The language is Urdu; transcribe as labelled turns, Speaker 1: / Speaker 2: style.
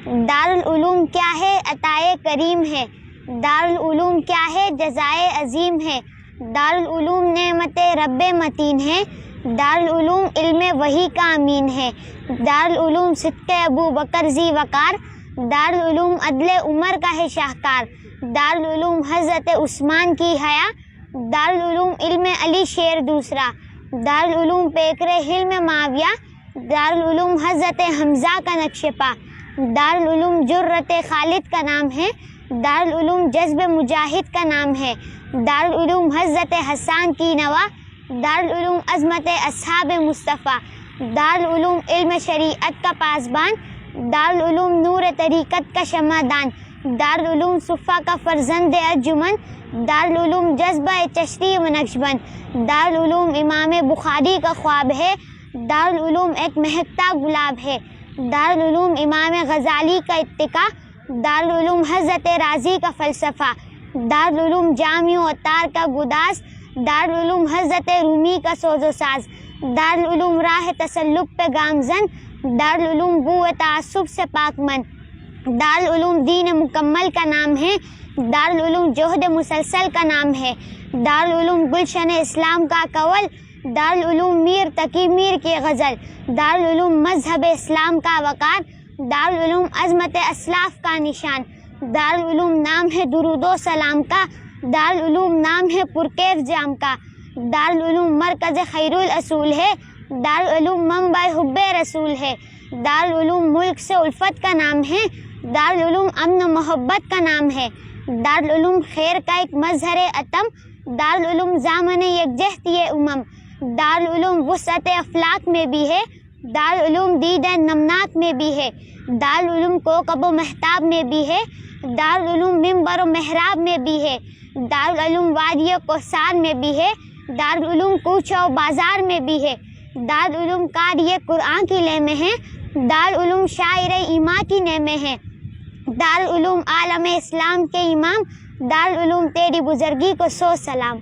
Speaker 1: دارالعلوم کیا ہے عطائے کریم ہے، دارالعلوم کیا ہے جزائے عظیم ہے، دارالعلوم نعمت رب متین ہے، دارالعلوم علم وحی کا امین ہے، دارالعلوم صدق ابو بکر ذی وقار، دارالعلوم عدل عمر کا ہے شاہکار، دارالعلوم حضرت عثمان کی حیا، دارالعلوم علم علی شیر دوسرا، دارالعلوم پیکر حلم معاویہ، دارالعلوم حضرت حمزہ کا نقش پا، دارالعلوم جرت خالد کا نام ہے، دارالعلوم جذب مجاہد کا نام ہے، دارالعلوم حضرت حسان کی نوا، دارالعلوم عظمت اصحاب مصطفیٰ، دارالعلوم علم شریعت کا پاسبان، دارالعلوم نور طریقت کا شمعدان، دارالعلوم صفا کا فرزند ارجمن، دارالعلوم جذبہ چشتی و نقشبند، دارالعلوم امام بخاری کا خواب ہے، دارالعلوم ایک مہکتا گلاب ہے، دارالعلوم امام غزالی کا اتقا، دارالعلوم حضرت رازی کا فلسفہ، دارالعلوم جامع و عطار کا گداز، دارالعلوم حضرت رومی کا سوز و ساز، دارالعلوم راہ تسلق پہ گامزن، دارالعلوم بو تعصب سے پاک من، دارالعلوم دین مکمل کا نام ہے، دارالعلوم جہد مسلسل کا نام ہے، دارالعلوم گلشن اسلام کا کول، دارالعلوم میر تقی میر کی غزل، دارالعلوم مذہب اسلام کا وقار، دارالعلوم عظمت اسلاف کا نشان، دارالعلوم نام ہے درود و سلام کا، دارالعلوم نام ہے پرکیف جام کا، دارالعلوم مرکز خیر الاصول ہے، دارالعلوم منبع حب رسول ہے، دارالعلوم ملک سے الفت کا نام ہے، دارالعلوم امن و محبت کا نام ہے، دارالعلوم خیر کا ایک مظہر اتم، دارالعلوم ضامن یکجہتی امم، دارالعلوم وسعت افلاک میں بھی ہے، دارالعلوم دید نمناک میں بھی ہے، دارالعلوم کوکب و مہتاب میں بھی ہے، دارالعلوم منبر و محراب میں بھی ہے، دارالعلوم وادی و کوثر میں بھی ہے، دارالعلوم کوچہ و بازار میں بھی ہے، دارالعلوم قاری قرآن کی لے میں ہے، دارالعلوم شاعر ایماں کی نے میں ہے، دارالعلوم عالم اسلام کے امام، دارالعلوم تیری بزرگی کو سو سلام۔